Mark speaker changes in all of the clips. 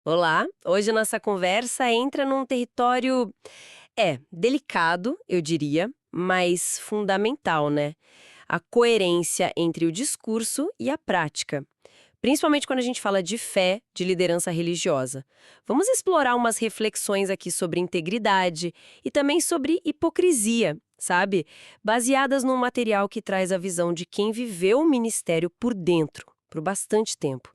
Speaker 1: Olá, hoje a nossa conversa entra num território, delicado, eu diria, mas fundamental, né? A coerência entre o discurso e a prática. Principalmente quando a gente fala de fé, de liderança religiosa. Vamos explorar umas reflexões aqui sobre integridade e também sobre hipocrisia, sabe? Baseadas num material que traz a visão de quem viveu o ministério por dentro, por bastante tempo.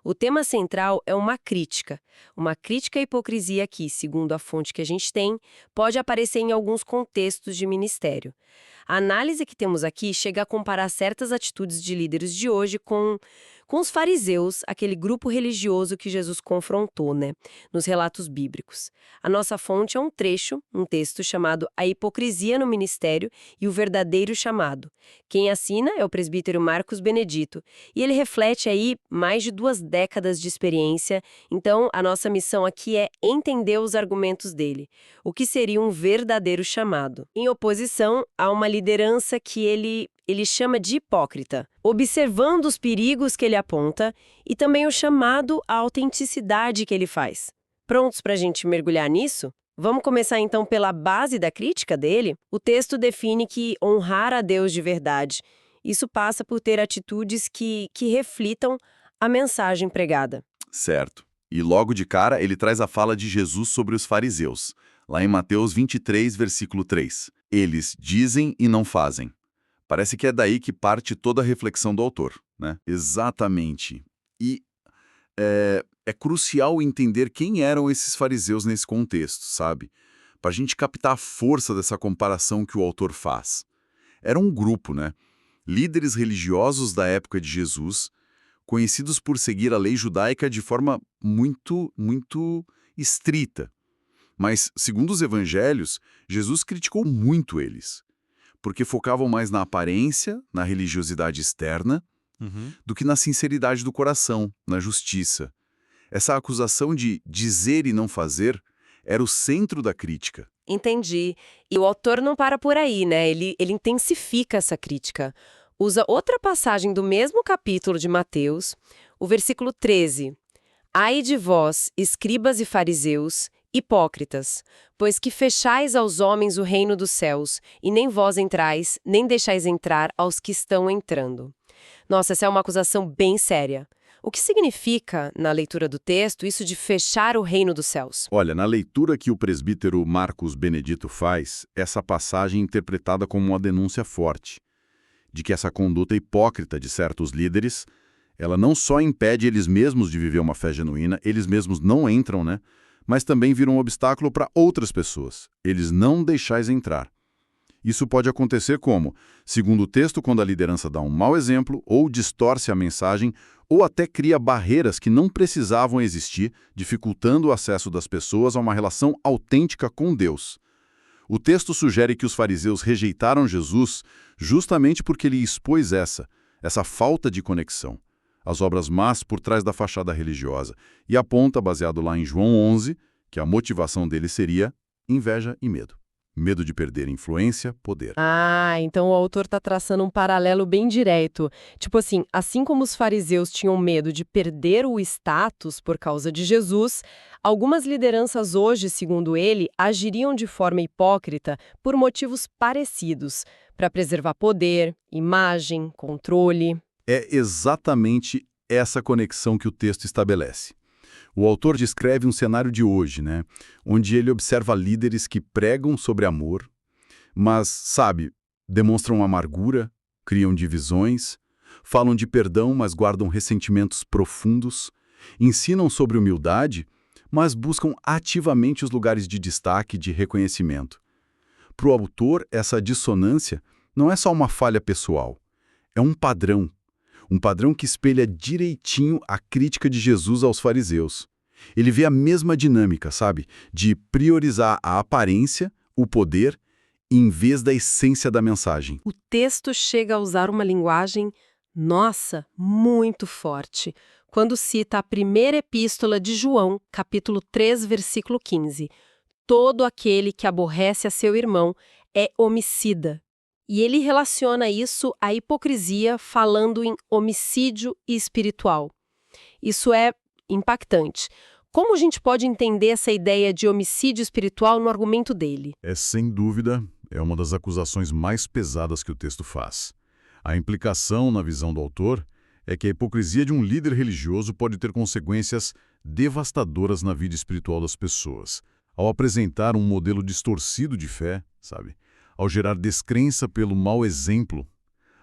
Speaker 1: O tema central é uma crítica à hipocrisia que, segundo a fonte que a gente tem, pode aparecer em alguns contextos de ministério. A análise que temos aqui chega a comparar certas atitudes de líderes de hoje com os fariseus, aquele grupo religioso que Jesus confrontou, né, nos relatos bíblicos. A nossa fonte é um trecho, um texto chamado A Hipocrisia no Ministério e o Verdadeiro Chamado. Quem assina é o presbítero Marcos Benedito, e ele reflete aí mais de 2 décadas de experiência, então a nossa missão aqui é entender os argumentos dele, o que seria um verdadeiro chamado, em oposição a uma liderança que ele chama de hipócrita, observando os perigos que ele aponta e também o chamado à autenticidade que ele faz. Prontos para a gente mergulhar nisso? Vamos começar então pela base da crítica dele? O texto define que honrar a Deus de verdade. Isso passa por ter atitudes que reflitam a mensagem pregada.
Speaker 2: Certo. E logo de cara ele traz a fala de Jesus sobre os fariseus, lá em Mateus 23, versículo 3. Eles dizem e não fazem. Parece que é daí que parte toda a reflexão do autor, né? Exatamente. E é crucial entender quem eram esses fariseus nesse contexto, sabe? Para a gente captar a força dessa comparação que o autor faz. Era um grupo, né? Líderes religiosos da época de Jesus, conhecidos por seguir a lei judaica de forma muito estrita. Mas, segundo os evangelhos, Jesus criticou muito eles, porque focavam mais na aparência, na religiosidade externa, do que na sinceridade do coração, na justiça. Essa acusação de dizer e não fazer era o centro da crítica.
Speaker 1: Entendi. E o autor não para por aí, né? Ele intensifica essa crítica. Usa outra passagem do mesmo capítulo de Mateus, o versículo 13. Ai de vós, escribas e fariseus, hipócritas, pois que fechais aos homens o reino dos céus, e nem vós entrais, nem deixais entrar aos que estão entrando. Nossa, essa é uma acusação bem séria. O que significa, na leitura do texto, isso de fechar o reino dos céus?
Speaker 2: Olha, na leitura que o presbítero Marcos Benedito faz, essa passagem é interpretada como uma denúncia forte, de que essa conduta hipócrita de certos líderes, ela não só impede eles mesmos de viver uma fé genuína, eles mesmos não entram, né? Mas também vira um obstáculo para outras pessoas. Eles não deixais entrar. Isso pode acontecer como, segundo o texto, quando a liderança dá um mau exemplo, ou distorce a mensagem, ou até cria barreiras que não precisavam existir, dificultando o acesso das pessoas a uma relação autêntica com Deus. O texto sugere que os fariseus rejeitaram Jesus justamente porque ele expôs essa falta de conexão, as obras más por trás da fachada religiosa, e aponta, baseado lá em João 11, que a motivação dele seria inveja e medo. Medo de perder influência, poder.
Speaker 1: Ah, então o autor está traçando um paralelo bem direto. Tipo assim como os fariseus tinham medo de perder o status por causa de Jesus, algumas lideranças hoje, segundo ele, agiriam de forma hipócrita por motivos parecidos, para preservar poder, imagem, controle.
Speaker 2: É exatamente essa conexão que o texto estabelece. O autor descreve um cenário de hoje, né, onde ele observa líderes que pregam sobre amor, mas, sabe, demonstram amargura, criam divisões, falam de perdão, mas guardam ressentimentos profundos, ensinam sobre humildade, mas buscam ativamente os lugares de destaque e de reconhecimento. Para o autor, essa dissonância não é só uma falha pessoal, é um padrão que espelha direitinho a crítica de Jesus aos fariseus. Ele vê a mesma dinâmica, sabe? De priorizar a aparência, o poder, em vez da essência da mensagem.
Speaker 1: O texto chega a usar uma linguagem, nossa, muito forte, quando cita a primeira epístola de João, capítulo 3, versículo 15. Todo aquele que aborrece a seu irmão é homicida. E ele relaciona isso à hipocrisia, falando em homicídio espiritual. Isso é impactante. Como a gente pode entender essa ideia de homicídio espiritual no argumento dele?
Speaker 3: Sem dúvida, é uma das acusações mais pesadas que o texto faz. A implicação, na visão do autor, é que a hipocrisia de um líder religioso pode ter consequências devastadoras na vida espiritual das pessoas. Ao apresentar um modelo distorcido de fé, sabe? Ao gerar descrença pelo mau exemplo,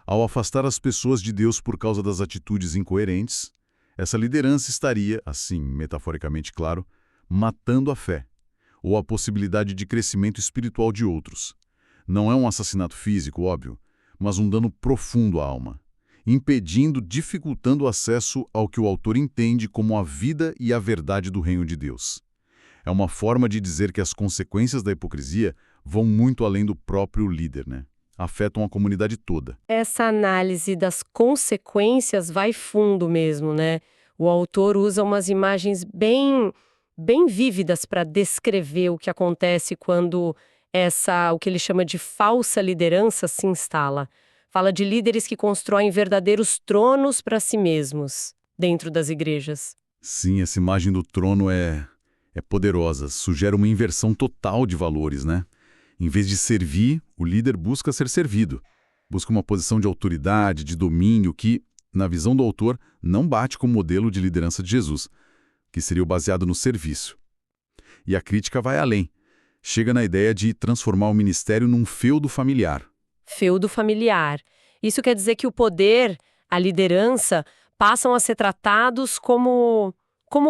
Speaker 3: ao afastar as pessoas de Deus por causa das atitudes incoerentes, essa liderança estaria, assim, metaforicamente claro, matando a fé, ou a possibilidade de crescimento espiritual de outros. Não é um assassinato físico, óbvio, mas um dano profundo à alma, impedindo, dificultando o acesso ao que o autor entende como a vida e a verdade do reino de Deus. É uma forma de dizer que as consequências da hipocrisia vão muito além do próprio líder, né? Afetam a comunidade toda.
Speaker 1: Essa análise das consequências vai fundo mesmo, né? O autor usa umas imagens bem vívidas para descrever o que acontece quando o que ele chama de falsa liderança se instala. Fala de líderes que constroem verdadeiros tronos para si mesmos dentro das igrejas.
Speaker 3: Sim, essa imagem do trono é poderosa, sugere uma inversão total de valores, né? Em vez de servir, o líder busca ser servido. Busca uma posição de autoridade, de domínio que, na visão do autor, não bate com o modelo de liderança de Jesus, que seria o baseado no serviço. E a crítica vai além. Chega na ideia de transformar o ministério num feudo familiar.
Speaker 1: Feudo familiar. Isso quer dizer que o poder, a liderança, passam a ser tratados como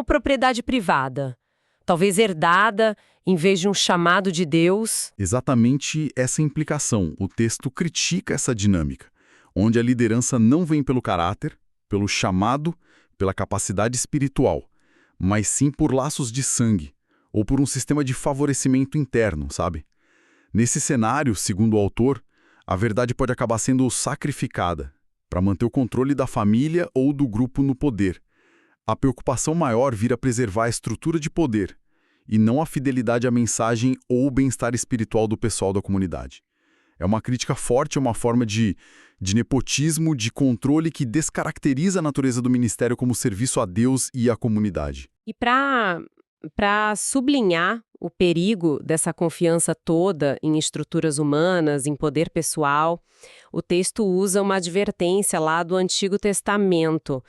Speaker 1: propriedade privada. Talvez herdada, em vez de um chamado de Deus.
Speaker 3: Exatamente essa implicação. O texto critica essa dinâmica, onde a liderança não vem pelo caráter, pelo chamado, pela capacidade espiritual, mas sim por laços de sangue, ou por um sistema de favorecimento interno, sabe? Nesse cenário, segundo o autor, a verdade pode acabar sendo sacrificada para manter o controle da família ou do grupo no poder. A preocupação maior vira preservar a estrutura de poder, e não a fidelidade à mensagem ou o bem-estar espiritual do pessoal da comunidade. É uma crítica forte, é uma forma de nepotismo, de controle que descaracteriza a natureza do ministério como serviço a Deus e à comunidade.
Speaker 1: E para sublinhar o perigo dessa confiança toda em estruturas humanas, em poder pessoal, o texto usa uma advertência lá do Antigo Testamento,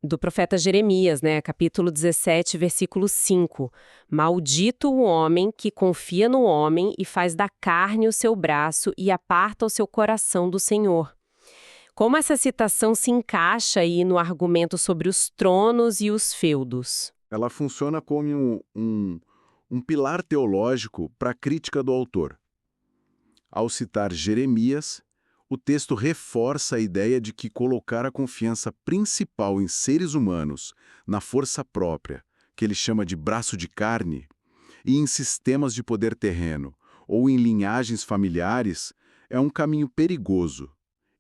Speaker 1: do profeta Jeremias, né? Capítulo 17, versículo 5. Maldito o homem que confia no homem e faz da carne o seu braço e aparta o seu coração do Senhor. Como essa citação se encaixa aí no argumento sobre os tronos e os feudos?
Speaker 4: Ela funciona como um pilar teológico para a crítica do autor. Ao citar Jeremias, o texto reforça a ideia de que colocar a confiança principal em seres humanos, na força própria, que ele chama de braço de carne, e em sistemas de poder terreno, ou em linhagens familiares, é um caminho perigoso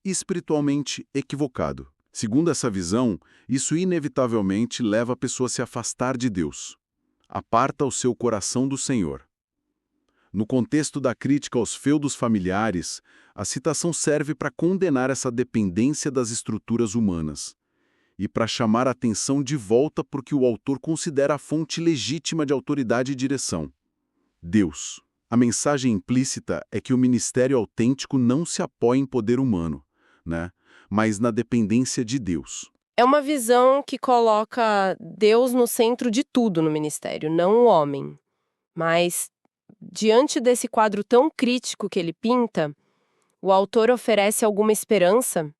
Speaker 4: e espiritualmente equivocado. Segundo essa visão, isso inevitavelmente leva a pessoa a se afastar de Deus. Aparta o seu coração do Senhor. No contexto da crítica aos feudos familiares, a citação serve para condenar essa dependência das estruturas humanas e para chamar a atenção de volta para o que o autor considera a fonte legítima de autoridade e direção: Deus. A mensagem implícita é que o ministério autêntico não se apoia em poder humano, né? Mas na dependência de Deus.
Speaker 1: É uma visão que coloca Deus no centro de tudo no ministério, não o homem. Mas, diante desse quadro tão crítico que ele pinta, o autor oferece alguma esperança?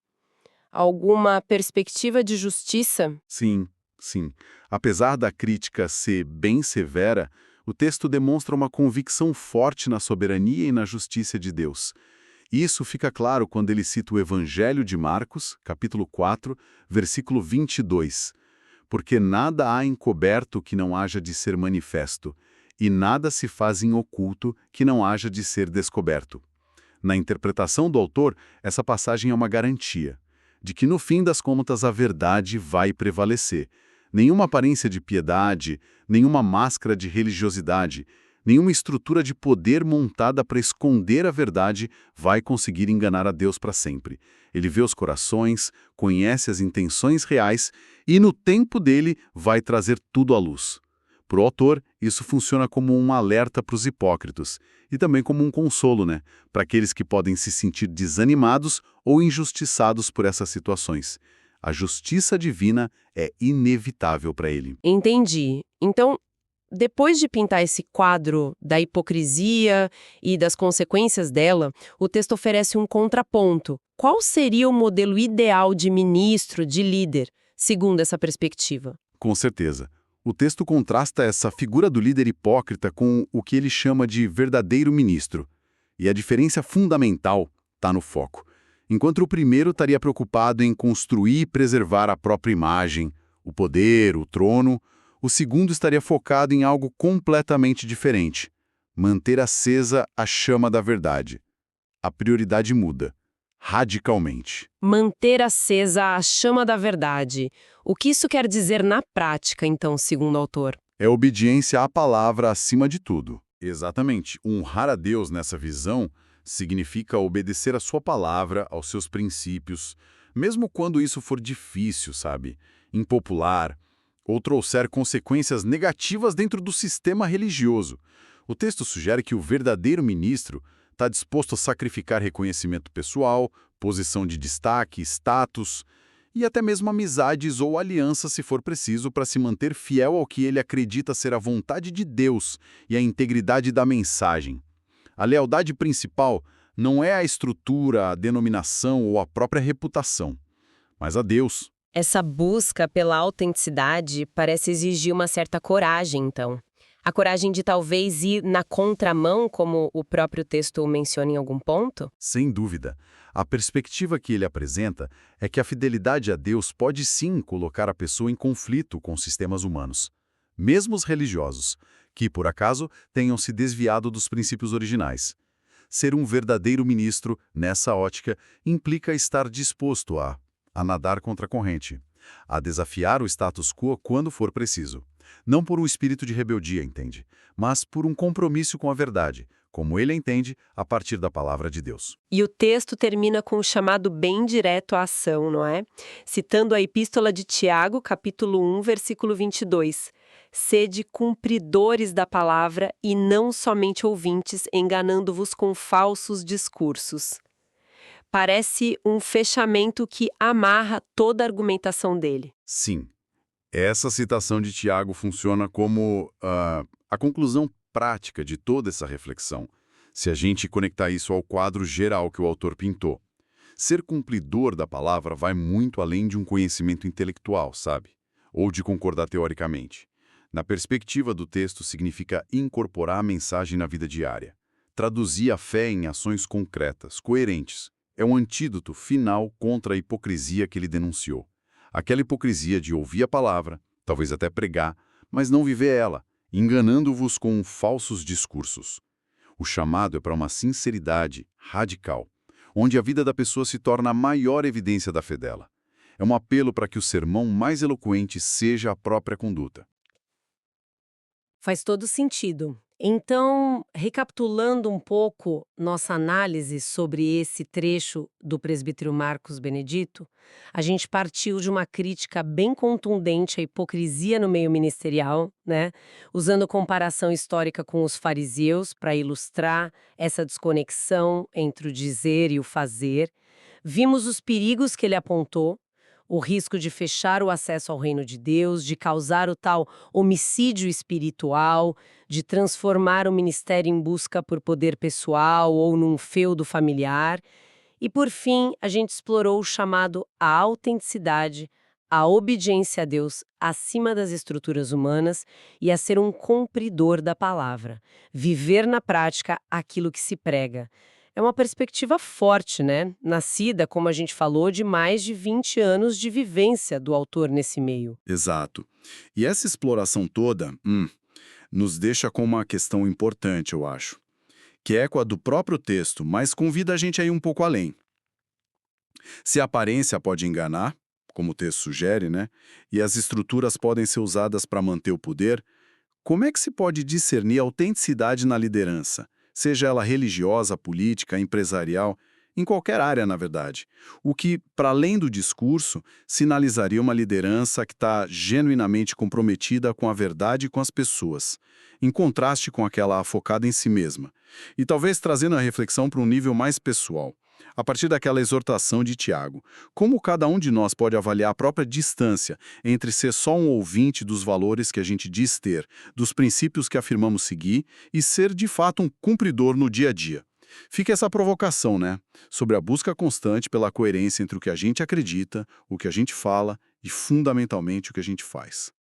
Speaker 1: Alguma perspectiva de justiça?
Speaker 4: Sim, sim. Apesar da crítica ser bem severa, o texto demonstra uma convicção forte na soberania e na justiça de Deus. Isso fica claro quando ele cita o Evangelho de Marcos, capítulo 4, versículo 22. Porque nada há encoberto que não haja de ser manifesto, e nada se faz em oculto que não haja de ser descoberto. Na interpretação do autor, essa passagem é uma garantia de que, no fim das contas, a verdade vai prevalecer. Nenhuma aparência de piedade, nenhuma máscara de religiosidade, nenhuma estrutura de poder montada para esconder a verdade vai conseguir enganar a Deus para sempre. Ele vê os corações, conhece as intenções reais e, no tempo dele, vai trazer tudo à luz. Para o autor, isso funciona como um alerta para os hipócritas e também como um consolo, né, para aqueles que podem se sentir desanimados ou injustiçados por essas situações. A justiça divina é inevitável para ele.
Speaker 1: Entendi. Então, depois de pintar esse quadro da hipocrisia e das consequências dela, o texto oferece um contraponto. Qual seria o modelo ideal de ministro, de líder, segundo essa perspectiva?
Speaker 4: Com certeza. O texto contrasta essa figura do líder hipócrita com o que ele chama de verdadeiro ministro. E a diferença fundamental está no foco. Enquanto o primeiro estaria preocupado em construir e preservar a própria imagem, o poder, o trono, o segundo estaria focado em algo completamente diferente: manter acesa a chama da verdade. A prioridade muda, radicalmente.
Speaker 1: Manter acesa a chama da verdade. O que isso quer dizer na prática, então, segundo o autor?
Speaker 4: É obediência à palavra acima de tudo. Exatamente. Honrar a Deus nessa visão significa obedecer à sua palavra, aos seus princípios, mesmo quando isso for difícil, sabe? Impopular, ou trouxer consequências negativas dentro do sistema religioso. O texto sugere que o verdadeiro ministro está disposto a sacrificar reconhecimento pessoal, posição de destaque, status e até mesmo amizades ou alianças se for preciso para se manter fiel ao que ele acredita ser a vontade de Deus e a integridade da mensagem. A lealdade principal não é a estrutura, a denominação ou a própria reputação, mas a Deus.
Speaker 1: Essa busca pela autenticidade parece exigir uma certa coragem, então. A coragem de talvez ir na contramão, como o próprio texto menciona em algum ponto?
Speaker 4: Sem dúvida. A perspectiva que ele apresenta é que a fidelidade a Deus pode sim colocar a pessoa em conflito com sistemas humanos, mesmo os religiosos, que, por acaso, tenham se desviado dos princípios originais. Ser um verdadeiro ministro, nessa ótica, implica estar disposto a nadar contra a corrente, a desafiar o status quo quando for preciso. Não por um espírito de rebeldia, entende? Mas por um compromisso com a verdade, como ele entende a partir da palavra de Deus.
Speaker 1: E o texto termina com um chamado bem direto à ação, não é? Citando a Epístola de Tiago, capítulo 1, versículo 22. Sede cumpridores da palavra e não somente ouvintes, enganando-vos com falsos discursos. Parece um fechamento que amarra toda a argumentação dele.
Speaker 4: Sim. Essa citação de Tiago funciona como a conclusão prática de toda essa reflexão, se a gente conectar isso ao quadro geral que o autor pintou. Ser cumpridor da palavra vai muito além de um conhecimento intelectual, sabe? Ou de concordar teoricamente. Na perspectiva do texto, significa incorporar a mensagem na vida diária. Traduzir a fé em ações concretas, coerentes. É um antídoto final contra a hipocrisia que ele denunciou. Aquela hipocrisia de ouvir a palavra, talvez até pregar, mas não viver ela, enganando-vos com falsos discursos. O chamado é para uma sinceridade radical, onde a vida da pessoa se torna a maior evidência da fé dela. É um apelo para que o sermão mais eloquente seja a própria conduta.
Speaker 1: Faz todo sentido. Então, recapitulando um pouco nossa análise sobre esse trecho do presbítero Marcos Benedito, a gente partiu de uma crítica bem contundente à hipocrisia no meio ministerial, né? Usando comparação histórica com os fariseus para ilustrar essa desconexão entre o dizer e o fazer. Vimos os perigos que ele apontou, o risco de fechar o acesso ao reino de Deus, de causar o tal homicídio espiritual, de transformar o ministério em busca por poder pessoal ou num feudo familiar. E, por fim, a gente explorou o chamado à autenticidade, à obediência a Deus acima das estruturas humanas e a ser um cumpridor da palavra, viver na prática aquilo que se prega. É uma perspectiva forte, né? Nascida, como a gente falou, de mais de 20 anos de vivência do autor nesse meio.
Speaker 4: Exato. E essa exploração toda nos deixa com uma questão importante, eu acho, que é com a do próprio texto, mas convida a gente a ir um pouco além. Se a aparência pode enganar, como o texto sugere, né? E as estruturas podem ser usadas para manter o poder, como é que se pode discernir a autenticidade na liderança? Seja ela religiosa, política, empresarial, em qualquer área, na verdade. O que, para além do discurso, sinalizaria uma liderança que está genuinamente comprometida com a verdade e com as pessoas, em contraste com aquela focada em si mesma. E talvez trazendo a reflexão para um nível mais pessoal. A partir daquela exortação de Tiago, como cada um de nós pode avaliar a própria distância entre ser só um ouvinte dos valores que a gente diz ter, dos princípios que afirmamos seguir, e ser de fato um cumpridor no dia a dia. Fica essa provocação, né? Sobre a busca constante pela coerência entre o que a gente acredita, o que a gente fala e, fundamentalmente, o que a gente faz.